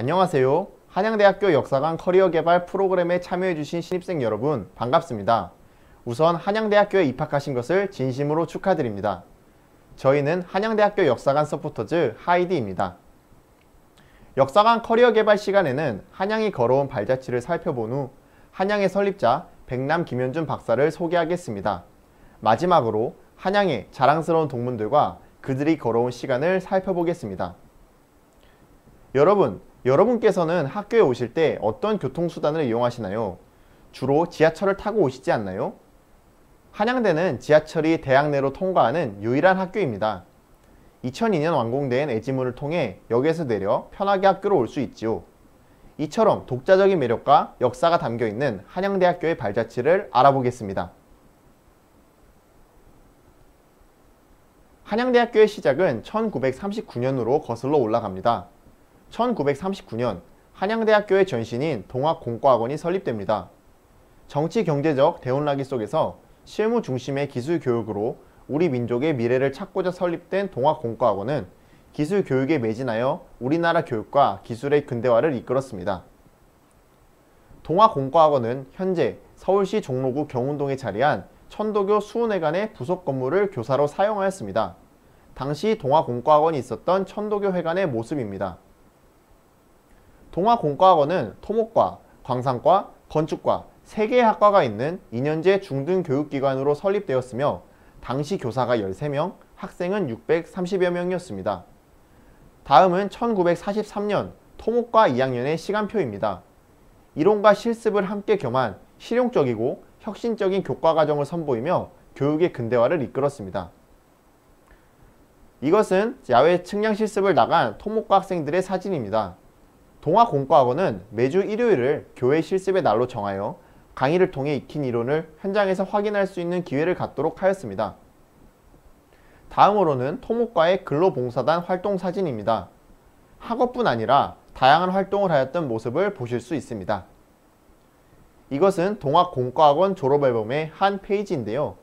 안녕하세요. 한양대학교 역사관 커리어 개발 프로그램에 참여해주신 신입생 여러분 반갑습니다. 우선 한양대학교에 입학하신 것을 진심으로 축하드립니다. 저희는 한양대학교 역사관 서포터즈 하이디입니다. 역사관 커리어 개발 시간에는 한양이 걸어온 발자취를 살펴본 후 한양의 설립자 백남 김현준 박사를 소개하겠습니다. 마지막으로 한양의 자랑스러운 동문들과 그들이 걸어온 시간을 살펴보겠습니다. 여러분께서는 학교에 오실 때 어떤 교통수단을 이용하시나요? 주로 지하철을 타고 오시지 않나요? 한양대는 지하철이 대학 내로 통과하는 유일한 학교입니다. 2002년 완공된 애지문을 통해 역에서 내려 편하게 학교로 올 수 있지요. 이처럼 독자적인 매력과 역사가 담겨있는 한양대학교의 발자취를 알아보겠습니다. 한양대학교의 시작은 1939년으로 거슬러 올라갑니다. 1939년 한양대학교의 전신인 동학공과학원이 설립됩니다. 정치 경제적 대혼란기 속에서 실무 중심의 기술 교육으로 우리 민족의 미래를 찾고자 설립된 동학공과학원은 기술 교육에 매진하여 우리나라 교육과 기술의 근대화를 이끌었습니다. 동학공과학원은 현재 서울시 종로구 경운동에 자리한 천도교 수훈회관의 부속 건물을 교사로 사용하였습니다. 당시 동학공과학원이 있었던 천도교 회관의 모습입니다. 동학공과학원은 토목과, 광산과, 건축과 3개의 학과가 있는 2년제 중등교육기관으로 설립되었으며 당시 교사가 13명, 학생은 630여 명이었습니다. 다음은 1943년 토목과 2학년의 시간표입니다. 이론과 실습을 함께 겸한 실용적이고 혁신적인 교과과정을 선보이며 교육의 근대화를 이끌었습니다. 이것은 야외 측량 실습을 나간 토목과 학생들의 사진입니다. 동학공과학원은 매주 일요일을 교회 실습의 날로 정하여 강의를 통해 익힌 이론을 현장에서 확인할 수 있는 기회를 갖도록 하였습니다. 다음으로는 토목과의 근로봉사단 활동 사진입니다. 학업뿐 아니라 다양한 활동을 하였던 모습을 보실 수 있습니다. 이것은 동학공과학원 졸업앨범의 한 페이지인데요.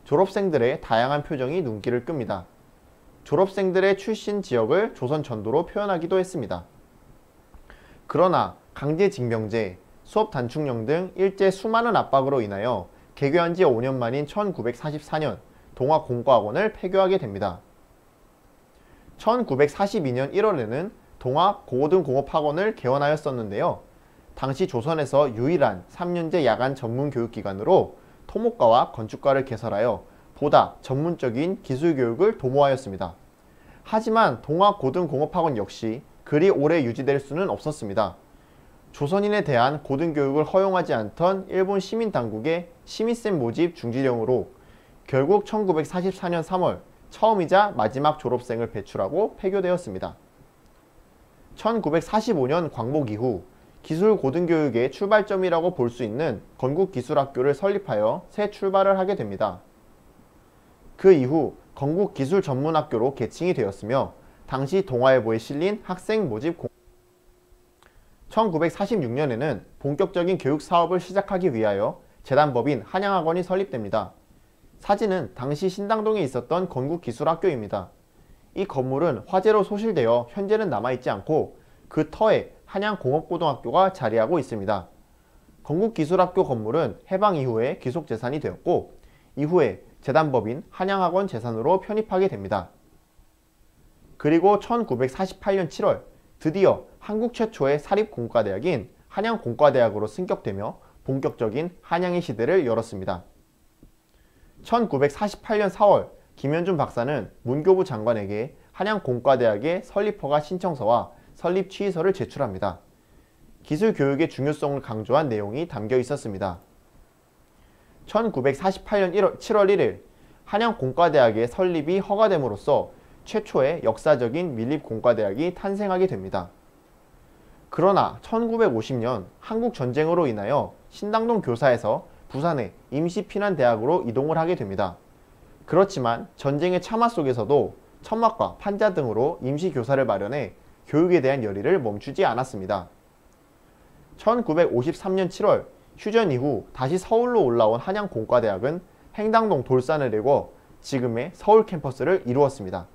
졸업생들의 다양한 표정이 눈길을 끕니다. 졸업생들의 출신 지역을 조선 전도로 표현하기도 했습니다. 그러나 강제징병제, 수업 단축령 등 일제 수많은 압박으로 인하여 개교한 지 5년 만인 1944년 동학공과학원을 폐교하게 됩니다. 1942년 1월에는 동학고등공업학원을 개원하였었는데요. 당시 조선에서 유일한 3년제 야간 전문교육기관으로 토목과와 건축과를 개설하여 보다 전문적인 기술교육을 도모하였습니다. 하지만 동학고등공업학원 역시 그리 오래 유지될 수는 없었습니다. 조선인에 대한 고등교육을 허용하지 않던 일본 시민당국의 시민쌤 모집 중지령으로 결국 1944년 3월 처음이자 마지막 졸업생을 배출하고 폐교되었습니다. 1945년 광복 이후 기술고등교육의 출발점이라고 볼 수 있는 건국기술학교를 설립하여 새 출발을 하게 됩니다. 그 이후 건국기술전문학교로 개칭이 되었으며 당시 동아일보에 실린 학생 모집 1946년에는 본격적인 교육 사업을 시작하기 위하여 재단법인 한양학원이 설립됩니다. 사진은 당시 신당동에 있었던 건국기술학교입니다. 이 건물은 화재로 소실되어 현재는 남아있지 않고 그 터에 한양공업고등학교가 자리하고 있습니다. 건국기술학교 건물은 해방 이후에 기속재산이 되었고 이후에 재단법인 한양학원 재산으로 편입하게 됩니다. 그리고 1948년 7월 드디어 한국 최초의 사립공과대학인 한양공과대학으로 승격되며 본격적인 한양의 시대를 열었습니다. 1948년 4월 김현준 박사는 문교부 장관에게 한양공과대학의 설립허가 신청서와 설립 취의서를 제출합니다. 기술교육의 중요성을 강조한 내용이 담겨 있었습니다. 1948년 7월 1일 한양공과대학의 설립이 허가됨으로써 최초의 역사적인 밀립공과대학이 탄생하게 됩니다. 그러나 1950년 한국전쟁으로 인하여 신당동 교사에서 부산의 임시피난대학으로 이동을 하게 됩니다. 그렇지만 전쟁의 참화 속에서도 천막과 판자 등으로 임시교사를 마련해 교육에 대한 열의를 멈추지 않았습니다. 1953년 7월 휴전 이후 다시 서울로 올라온 한양공과대학은 행당동 돌산을 내고 지금의 서울 캠퍼스를 이루었습니다.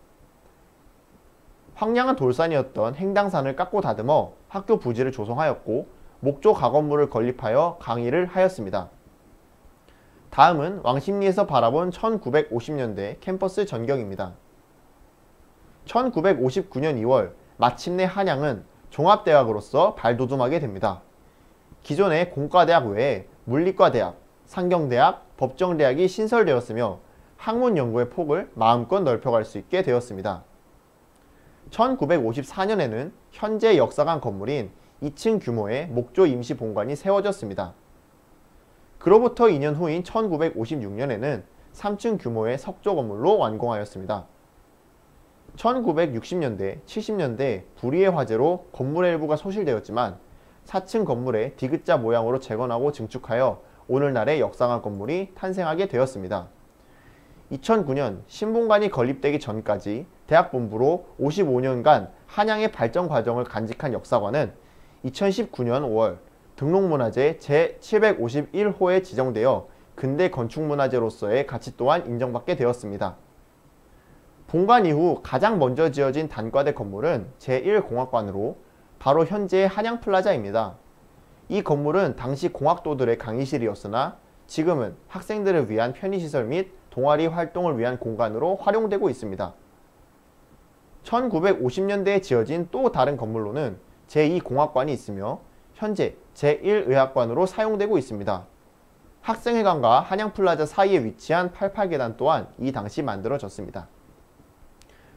황량한 돌산이었던 행당산을 깎고 다듬어 학교 부지를 조성하였고 목조 가건물을 건립하여 강의를 하였습니다. 다음은 왕십리에서 바라본 1950년대 캠퍼스 전경입니다. 1959년 2월 마침내 한양은 종합대학으로서 발돋움하게 됩니다. 기존의 공과대학 외에 물리과대학, 상경대학, 법정대학이 신설되었으며 학문 연구의 폭을 마음껏 넓혀갈 수 있게 되었습니다. 1954년에는 현재 역사관 건물인 2층 규모의 목조 임시본관이 세워졌습니다. 그로부터 2년 후인 1956년에는 3층 규모의 석조 건물로 완공하였습니다. 1960년대, 70년대 불의의 화재로 건물의 일부가 소실되었지만 4층 건물의 디귿자 모양으로 재건하고 증축하여 오늘날의 역사관 건물이 탄생하게 되었습니다. 2009년 신본관이 건립되기 전까지 대학본부로 55년간 한양의 발전 과정을 간직한 역사관은 2019년 5월 등록문화재 제751호에 지정되어 근대 건축문화재로서의 가치 또한 인정받게 되었습니다. 본관 이후 가장 먼저 지어진 단과대 건물은 제1공학관으로 바로 현재의 한양플라자입니다. 이 건물은 당시 공학도들의 강의실이었으나 지금은 학생들을 위한 편의시설 및 동아리 활동을 위한 공간으로 활용되고 있습니다. 1950년대에 지어진 또 다른 건물로는 제2공학관이 있으며 현재 제1의학관으로 사용되고 있습니다. 학생회관과 한양플라자 사이에 위치한 88계단 또한 이 당시 만들어졌습니다.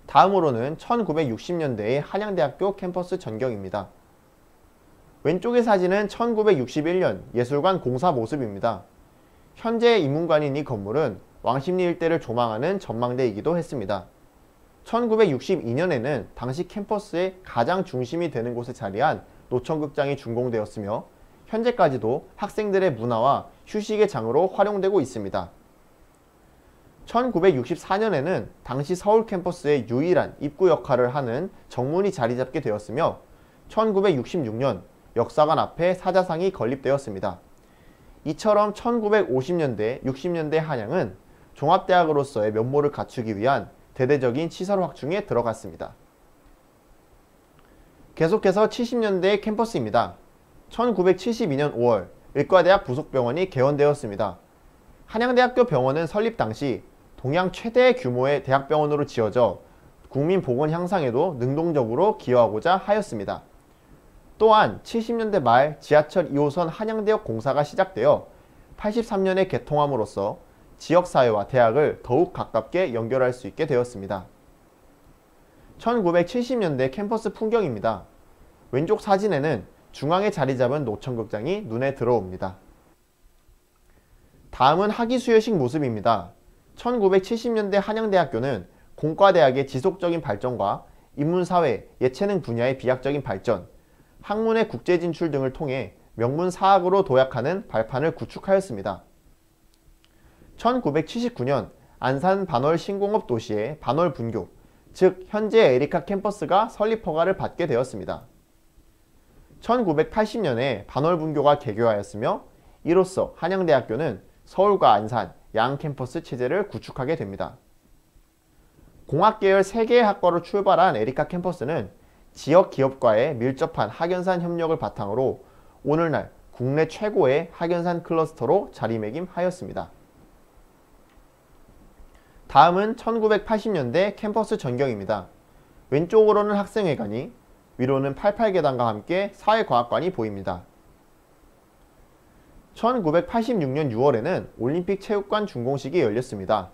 다음으로는 1960년대의 한양대학교 캠퍼스 전경입니다. 왼쪽의 사진은 1961년 예술관 공사 모습입니다. 현재 인문관인 이 건물은 왕십리 일대를 조망하는 전망대이기도 했습니다. 1962년에는 당시 캠퍼스의 가장 중심이 되는 곳에 자리한 노천극장이 준공되었으며 현재까지도 학생들의 문화와 휴식의 장으로 활용되고 있습니다. 1964년에는 당시 서울 캠퍼스의 유일한 입구 역할을 하는 정문이 자리 잡게 되었으며 1966년 역사관 앞에 사자상이 건립되었습니다. 이처럼 1950년대, 60년대 한양은 종합대학으로서의 면모를 갖추기 위한 대대적인 시설 확충에 들어갔습니다. 계속해서 70년대의 캠퍼스입니다. 1972년 5월 의과대학 부속병원이 개원되었습니다. 한양대학교 병원은 설립 당시 동양 최대 규모의 대학병원으로 지어져 국민 보건 향상에도 능동적으로 기여하고자 하였습니다. 또한 70년대 말 지하철 2호선 한양대역 공사가 시작되어 83년에 개통함으로써 지역사회와 대학을 더욱 가깝게 연결할 수 있게 되었습니다. 1970년대 캠퍼스 풍경입니다. 왼쪽 사진에는 중앙에 자리 잡은 노천극장이 눈에 들어옵니다. 다음은 학위수여식 모습입니다. 1970년대 한양대학교는 공과대학의 지속적인 발전과 인문사회, 예체능 분야의 비약적인 발전, 학문의 국제 진출 등을 통해 명문사학으로 도약하는 발판을 구축하였습니다. 1979년 안산 반월 신공업 도시의 반월 분교, 즉 현재 에리카 캠퍼스가 설립 허가를 받게 되었습니다. 1980년에 반월 분교가 개교하였으며 이로써 한양대학교는 서울과 안산 양 캠퍼스 체제를 구축하게 됩니다. 공학계열 3개의 학과로 출발한 에리카 캠퍼스는 지역 기업과의 밀접한 학연산 협력을 바탕으로 오늘날 국내 최고의 학연산 클러스터로 자리매김하였습니다. 다음은 1980년대 캠퍼스 전경입니다. 왼쪽으로는 학생회관이, 위로는 88계단과 함께 사회과학관이 보입니다. 1986년 6월에는 올림픽 체육관 준공식이 열렸습니다.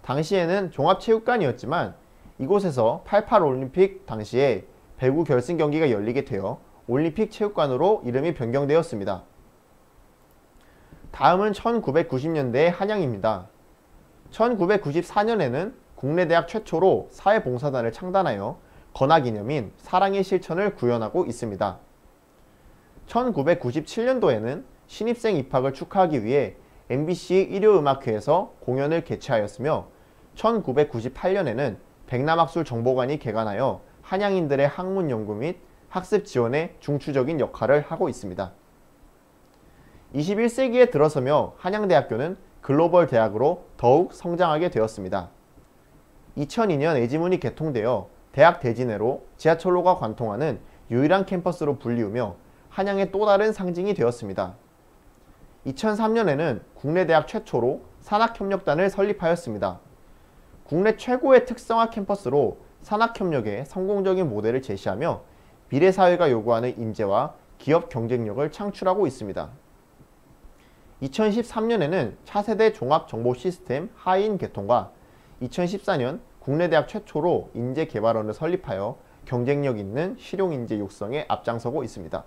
당시에는 종합체육관이었지만 이곳에서 88 올림픽 당시에 배구 결승 경기가 열리게 되어 올림픽 체육관으로 이름이 변경되었습니다. 다음은 1990년대의 한양입니다. 1994년에는 국내 대학 최초로 사회봉사단을 창단하여 건화기념인 사랑의 실천을 구현하고 있습니다. 1997년도에는 신입생 입학을 축하하기 위해 MBC 일요음악회에서 공연을 개최하였으며 1998년에는 백남학술정보관이 개관하여 한양인들의 학문 연구 및 학습 지원에 중추적인 역할을 하고 있습니다. 21세기에 들어서며 한양대학교는 글로벌 대학으로 더욱 성장하게 되었습니다. 2002년 예지문이 개통되어 대학 대지내로 지하철로가 관통하는 유일한 캠퍼스로 불리우며 한양의 또 다른 상징이 되었습니다. 2003년에는 국내 대학 최초로 산학협력단을 설립하였습니다. 국내 최고의 특성화 캠퍼스로 산학협력의 성공적인 모델을 제시하며 미래 사회가 요구하는 인재와 기업 경쟁력을 창출하고 있습니다. 2013년에는 차세대 종합정보시스템 하인 개통과 2014년 국내 대학 최초로 인재개발원을 설립하여 경쟁력 있는 실용인재 육성에 앞장서고 있습니다.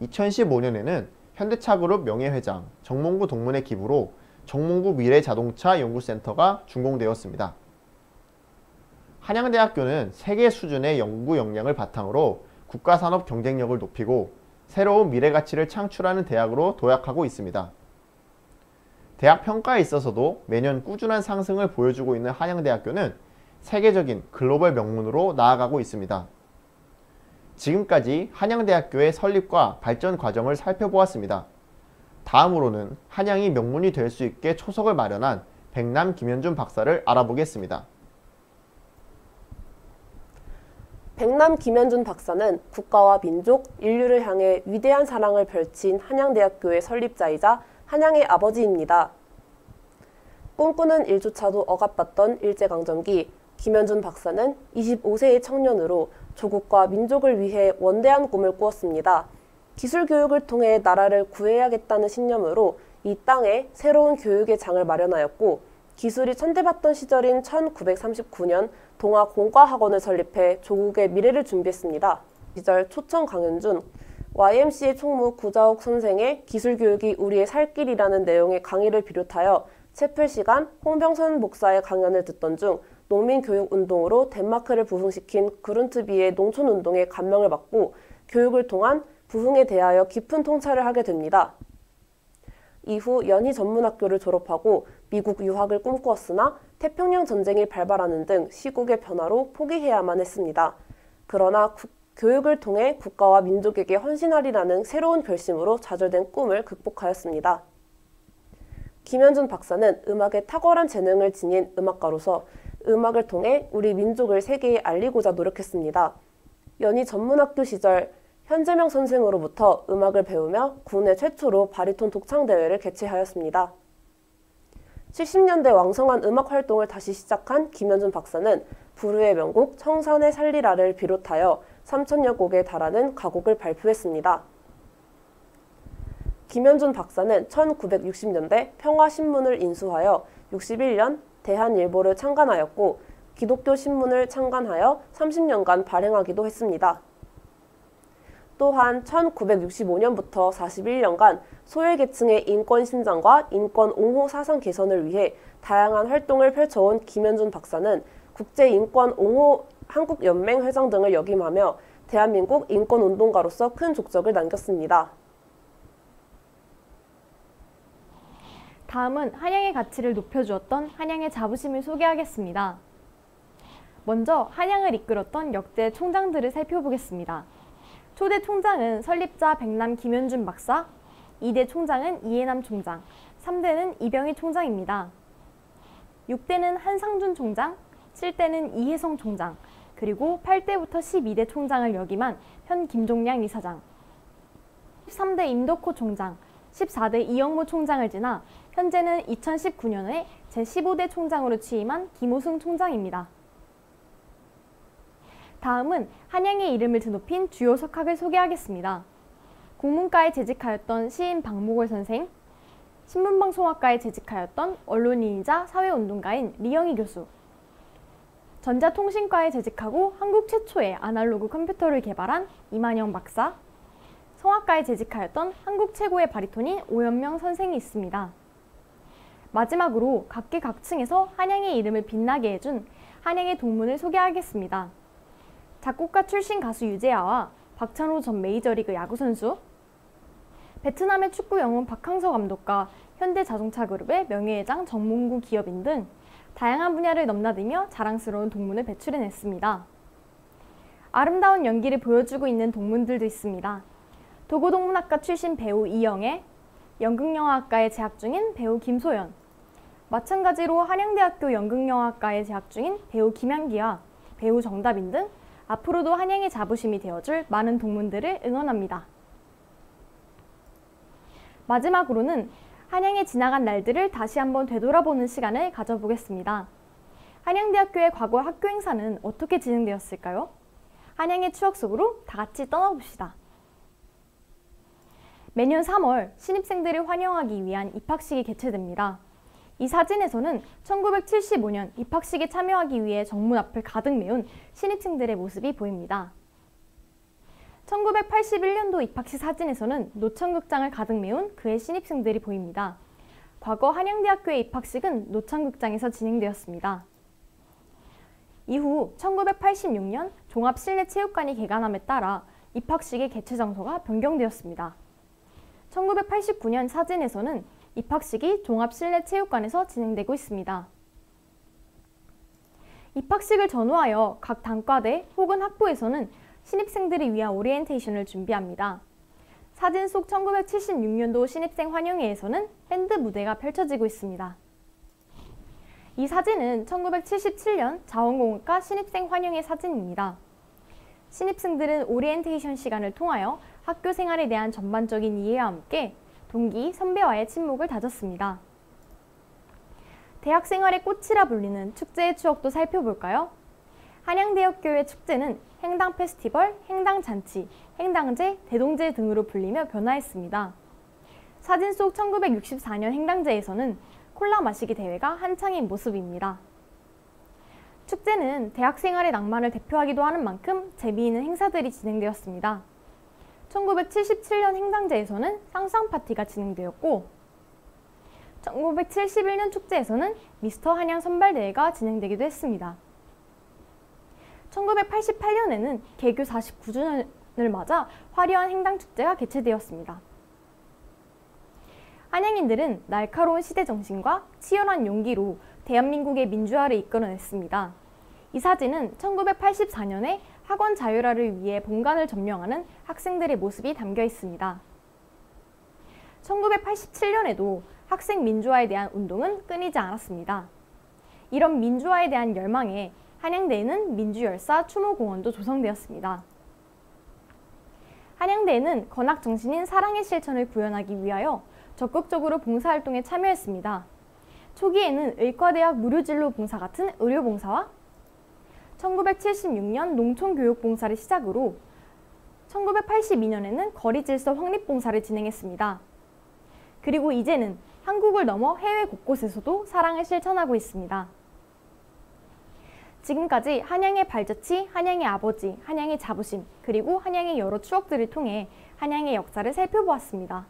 2015년에는 현대차그룹 명예회장 정몽구 동문의 기부로 정몽구 미래자동차 연구센터가 준공되었습니다. 한양대학교는 세계 수준의 연구 역량을 바탕으로 국가산업 경쟁력을 높이고 새로운 미래가치를 창출하는 대학으로 도약하고 있습니다. 대학 평가에 있어서도 매년 꾸준한 상승을 보여주고 있는 한양대학교는 세계적인 글로벌 명문으로 나아가고 있습니다. 지금까지 한양대학교의 설립과 발전 과정을 살펴보았습니다. 다음으로는 한양이 명문이 될 수 있게 초석을 마련한 백남 김현준 박사를 알아보겠습니다. 백남 김현준 박사는 국가와 민족, 인류를 향해 위대한 사랑을 펼친 한양대학교의 설립자이자 한양의 아버지입니다. 꿈꾸는 일조차도 억압받던 일제강점기, 김현준 박사는 25세의 청년으로 조국과 민족을 위해 원대한 꿈을 꾸었습니다. 기술교육을 통해 나라를 구해야겠다는 신념으로 이 땅에 새로운 교육의 장을 마련하였고, 기술이 천대받던 시절인 1939년 동아공과학원을 설립해 조국의 미래를 준비했습니다. 시절 초청 강현준, YMCA 총무 구자옥 선생의 기술교육이 우리의 살 길이라는 내용의 강의를 비롯하여 채플 시간 홍병선 목사의 강연을 듣던 중 농민교육운동으로 덴마크를 부흥시킨 그룬트비의 농촌운동에 감명을 받고 교육을 통한 부흥에 대하여 깊은 통찰을 하게 됩니다. 이후 연희전문학교를 졸업하고 미국 유학을 꿈꾸었으나 태평양 전쟁이 발발하는 등 시국의 변화로 포기해야만 했습니다. 그러나 교육을 통해 국가와 민족에게 헌신하리라는 새로운 결심으로 좌절된 꿈을 극복하였습니다. 김현준 박사는 음악에 탁월한 재능을 지닌 음악가로서 음악을 통해 우리 민족을 세계에 알리고자 노력했습니다. 연희전문학교 시절 현재명 선생으로부터 음악을 배우며 국내 최초로 바리톤 독창대회를 개최하였습니다. 70년대 왕성한 음악 활동을 다시 시작한 김현준 박사는 부르의 명곡 청산의 살리라를 비롯하여 3,000여 곡에 달하는 가곡을 발표했습니다. 김현준 박사는 1960년대 평화신문을 인수하여 61년 대한일보를 창간하였고 기독교 신문을 창간하여 30년간 발행하기도 했습니다. 또한 1965년부터 41년간 소외계층의 인권 신장과 인권 옹호 사상 개선을 위해 다양한 활동을 펼쳐온 김현준 박사는 국제인권옹호 한국연맹 회장 등을 역임하며 대한민국 인권운동가로서 큰 족적을 남겼습니다. 다음은 한양의 가치를 높여주었던 한양의 자부심을 소개하겠습니다. 먼저 한양을 이끌었던 역대 총장들을 살펴보겠습니다. 초대 총장은 설립자 백남 김현준 박사, 2대 총장은 이해남 총장, 3대는 이병희 총장입니다. 6대는 한상준 총장, 7대는 이혜성 총장, 그리고 8대부터 12대 총장을 역임한 현 김종량 이사장, 13대 임덕호 총장, 14대 이영모 총장을 지나 현재는 2019년에 제15대 총장으로 취임한 김호승 총장입니다. 다음은 한양의 이름을 드높인 주요 석학을 소개하겠습니다. 국문과에 재직하였던 시인 박목월 선생, 신문방송학과에 재직하였던 언론인이자 사회운동가인 리영희 교수, 전자통신과에 재직하고 한국 최초의 아날로그 컴퓨터를 개발한 이만영 박사, 성악과에 재직하였던 한국 최고의 바리톤인 오연명 선생이 있습니다. 마지막으로 각계각층에서 한양의 이름을 빛나게 해준 한양의 동문을 소개하겠습니다. 작곡가 출신 가수 유재하와 박찬호 전 메이저리그 야구선수, 베트남의 축구 영웅 박항서 감독과 현대자동차그룹의 명예회장 정몽구 기업인 등 다양한 분야를 넘나들며 자랑스러운 동문을 배출해냈습니다. 아름다운 연기를 보여주고 있는 동문들도 있습니다. 도고동문학과 출신 배우 이영애, 연극영화학과에 재학 중인 배우 김소연, 마찬가지로 한양대학교 연극영화학과에 재학 중인 배우 김향기와 배우 정다빈 등 앞으로도 한양의 자부심이 되어줄 많은 동문들을 응원합니다. 마지막으로는 한양의 지나간 날들을 다시 한번 되돌아보는 시간을 가져보겠습니다. 한양대학교의 과거 학교 행사는 어떻게 진행되었을까요? 한양의 추억 속으로 다 같이 떠나봅시다. 매년 3월 신입생들을 환영하기 위한 입학식이 개최됩니다. 이 사진에서는 1975년 입학식에 참여하기 위해 정문 앞을 가득 메운 신입생들의 모습이 보입니다. 1981년도 입학식 사진에서는 노천극장을 가득 메운 그의 신입생들이 보입니다. 과거 한양대학교의 입학식은 노천극장에서 진행되었습니다. 이후 1986년 종합실내체육관이 개관함에 따라 입학식의 개최 장소가 변경되었습니다. 1989년 사진에서는 입학식이 종합실내체육관에서 진행되고 있습니다. 입학식을 전후하여 각 단과대 혹은 학부에서는 신입생들을 위한 오리엔테이션을 준비합니다. 사진 속 1976년도 신입생 환영회에서는 밴드 무대가 펼쳐지고 있습니다. 이 사진은 1977년 자원공학과 신입생 환영회 사진입니다. 신입생들은 오리엔테이션 시간을 통하여 학교 생활에 대한 전반적인 이해와 함께 동기, 선배와의 친목을 다졌습니다. 대학 생활의 꽃이라 불리는 축제의 추억도 살펴볼까요? 한양대학교의 축제는 행당 페스티벌, 행당 잔치, 행당제, 대동제 등으로 불리며 변화했습니다. 사진 속 1964년 행당제에서는 콜라 마시기 대회가 한창인 모습입니다. 축제는 대학 생활의 낭만을 대표하기도 하는 만큼 재미있는 행사들이 진행되었습니다. 1977년 행당제에서는 상상 파티가 진행되었고 1971년 축제에서는 미스터 한양 선발대회가 진행되기도 했습니다. 1988년에는 개교 49주년을 맞아 화려한 행당축제가 개최되었습니다. 한양인들은 날카로운 시대 정신과 치열한 용기로 대한민국의 민주화를 이끌어냈습니다. 이 사진은 1984년에 학원 자율화를 위해 본관을 점령하는 학생들의 모습이 담겨 있습니다. 1987년에도 학생 민주화에 대한 운동은 끊이지 않았습니다. 이런 민주화에 대한 열망에 한양대에는 민주열사 추모공원도 조성되었습니다. 한양대에는 건학 정신인 사랑의 실천을 구현하기 위하여 적극적으로 봉사활동에 참여했습니다. 초기에는 의과대학 무료진로 봉사 같은 의료봉사와 1976년 농촌교육봉사를 시작으로 1982년에는 거리질서 확립봉사를 진행했습니다. 그리고 이제는 한국을 넘어 해외 곳곳에서도 사랑을 실천하고 있습니다. 지금까지 한양의 발자취, 한양의 아버지, 한양의 자부심, 그리고 한양의 여러 추억들을 통해 한양의 역사를 살펴보았습니다.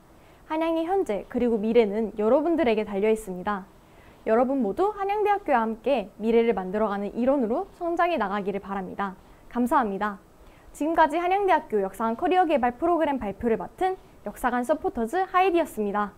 한양의 현재 그리고 미래는 여러분들에게 달려 있습니다. 여러분 모두 한양대학교와 함께 미래를 만들어가는 일원으로 성장해 나가기를 바랍니다. 감사합니다. 지금까지 한양대학교 역사관 커리어 개발 프로그램 발표를 맡은 역사관 서포터즈 하이디였습니다.